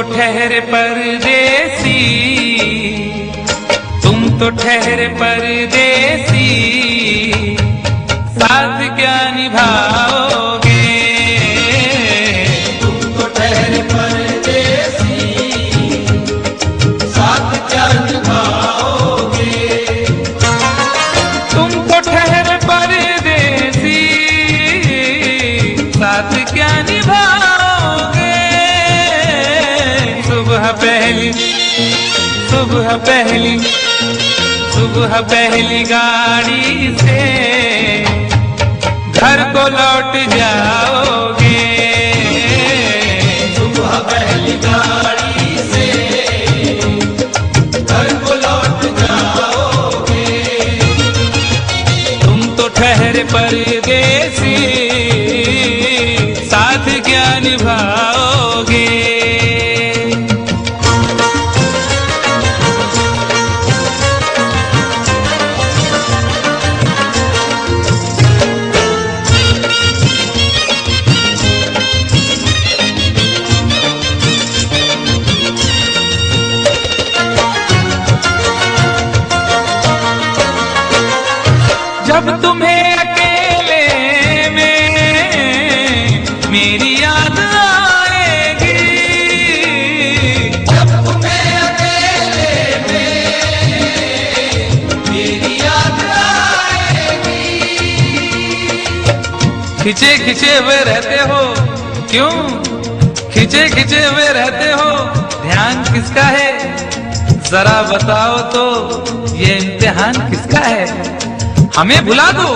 ठहरे परदेसी, तुम तो ठहरे परदेसी, साथ क्या निभाओगे? तुम तो ठहरे परदेसी, साथ क्या निभाओगे? तुम तो ठहरे परदेसी, साथ क्या निभाओगे? सुबह पहली गाड़ी से घर को लौट जाओगे। सुबह पहली गाड़ी से घर को लौट जाओगे। तुम तो ठहरे परदेसी, साथ क्या निभाओगे? जब तुम्हें अकेले में मेरी याद आएगी, जब तुम्हें अकेले में मेरी याद आएगी। खिंचे खिंचे हुए रहते हो क्यों? खिंचे खिंचे हुए रहते हो, ध्यान किसका है? जरा बताओ तो ये इम्तिहान किसका है? हमें भुला दो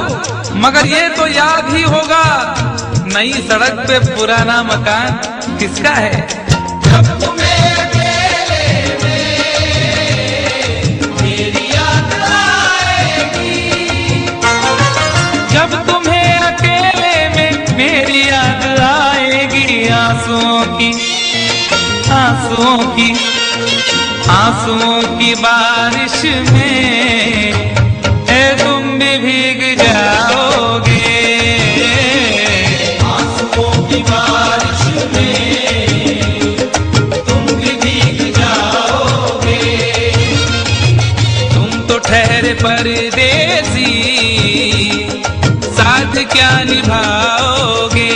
मगर ये तो याद ही होगा, नई सड़क पे पुराना मकान किसका है? जब तुम्हें अकेले में मेरी याद आएगी। जब तुम्हें अकेले में मेरी याद आएगी, आंसुओं की बारिश में तुम भी भीग जाओगे। आंसुओं की बारिश में तुम भी भीग जाओगे। तुम तो ठहरे परदेसी, साथ क्या निभाओगे?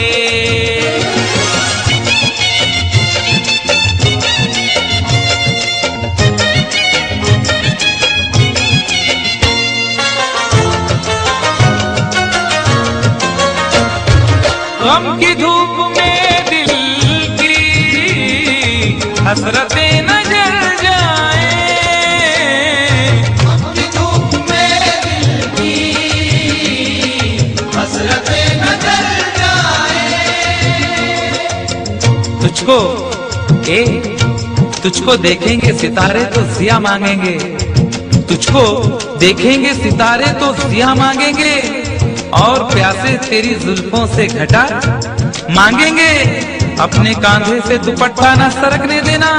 गम की धूप में दिल की हसरतें न जल जाए, गम की धूप में दिल की हसरतें न जल जाए। तुझको देखेंगे सितारे तो जिया मांगेंगे, तुझको देखेंगे सितारे तो जिया मांगेंगे, और प्यासे तेरी जुल्फों से घटा मांगेंगे। अपने कांधे से दुपट्टा न सरकने देना,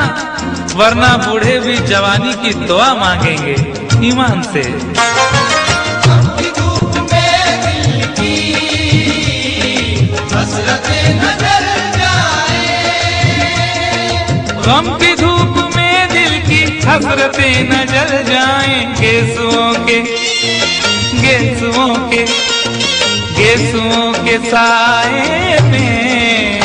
वरना बूढ़े भी जवानी की दुआ मांगेंगे ईमान से। गम की धूप में दिल की हसरतें न जल जाए। गम की धूप में दिल की हसरतें न जल जाएं, गेसुओं के साए में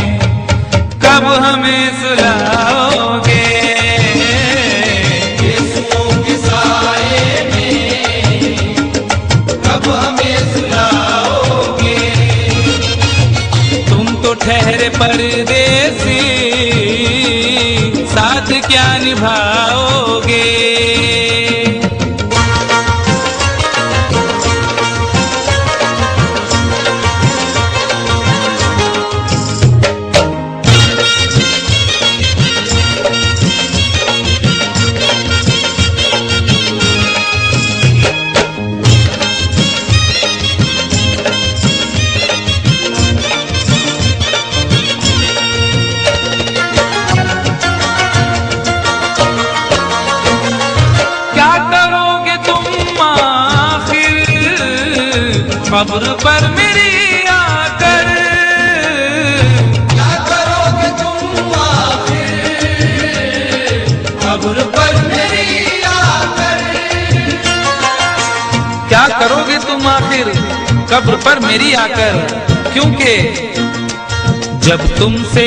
कब हमें सुलाओगे? गेसुओं के साए में कब हमें सुलाओगे? तुम तो ठहरे परदेसी, साथ क्या निभाओगे? कब्र पर मेरी आकर क्या करोगे तुम आखिर तुम आखिर कब्र पर मेरी आकर, क्योंकि जब तुमसे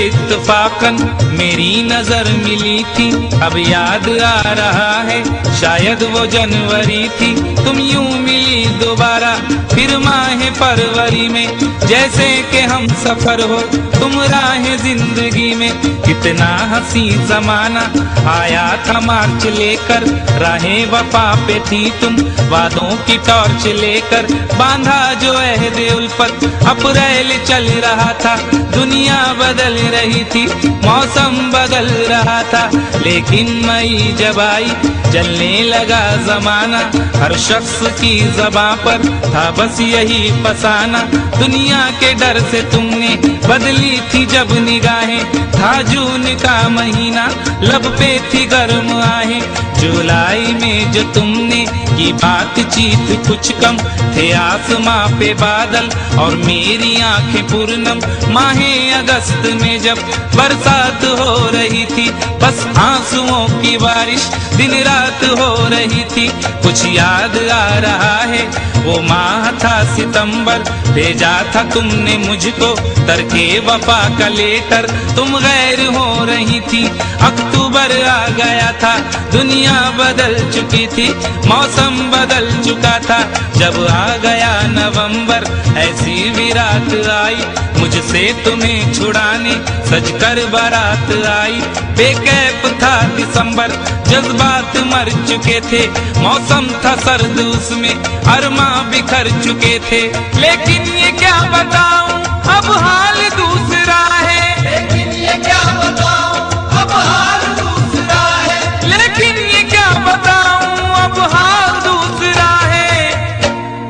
इत्तफाकन मेरी नजर मिली थी, अब याद आ रहा है शायद वो जनवरी थी। तुम यूं मिली दोबारा फिर माह फरवरी में, जैसे कि हम सफर हो तुम राह जिंदगी में। कितना हंसी जमाना आया था मार्च लेकर, राहें वफा पे थी तुम वादों की टॉर्च लेकर। बांधा जो अहद उल्फत अप्रैल चल रहा था, दुनिया बदल रही थी, मौसम बदल रहा था। लेकिन मई जब आई चलने लगा जमाना, हर शख्स की ज़बां पर था बस यही फसाना। दुनिया के डर से तुमने बदली थी जब निगाहें, था जून का महीना लब पे थी गर्म आहें। जुलाई में जो तुमने की बातचीत कुछ कम थे, आसमां पे बादल और मेरी आंखें पूर्णम। माहे अगस्त में जब बरसात हो रही थी, बस आंसुओं की बारिश दिन रात हो रही थी। कुछ याद आ रहा है वो माह था सितंबर, भेजा था तुमने मुझको तरके वफा का लेटर। तुम गैर हो रही थी, अक्टूबर आ गया था, दुनिया बदल चुकी थी, मौसम बदल चुका था। जब आ गया नवंबर ऐसी भी रात आई, मुझसे तुम्हें छुड़ाने सजकर बारात आई। बेकैफ था दिसंबर, जज्बात मर चुके थे, मौसम था सर्द उसमें अरमा बिखर चुके थे। लेकिन ये क्या बताऊं अब हाल दूसरा है, लेकिन ये क्या बताऊं अब हाल दूसरा है, लेकिन ये क्या बताऊं अब हाल दूसरा है।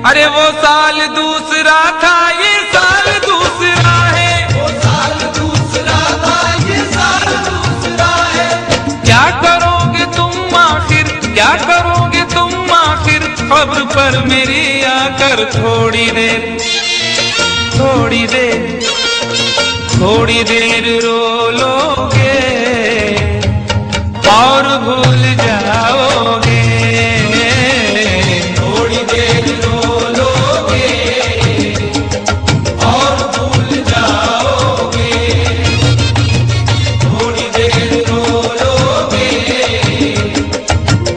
अरे वो साल दूसरा था, ये साल दूसरा है, वो साल दूसरा था, ये साल दूसरा है। क्या करोगे तुम आखिर, क्या करोगे तुम आखिर खबर पर मेरी आकर। थोड़ी देर थोड़ी देर थोड़ी देर रो लोगे और भूल जाओगे, थोड़ी देर रो लोगे और भूल जाओगे, थोड़ी देर रो लोगे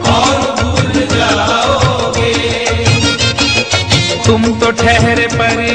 और भूल जाओगे। तुम तो ठहरे पर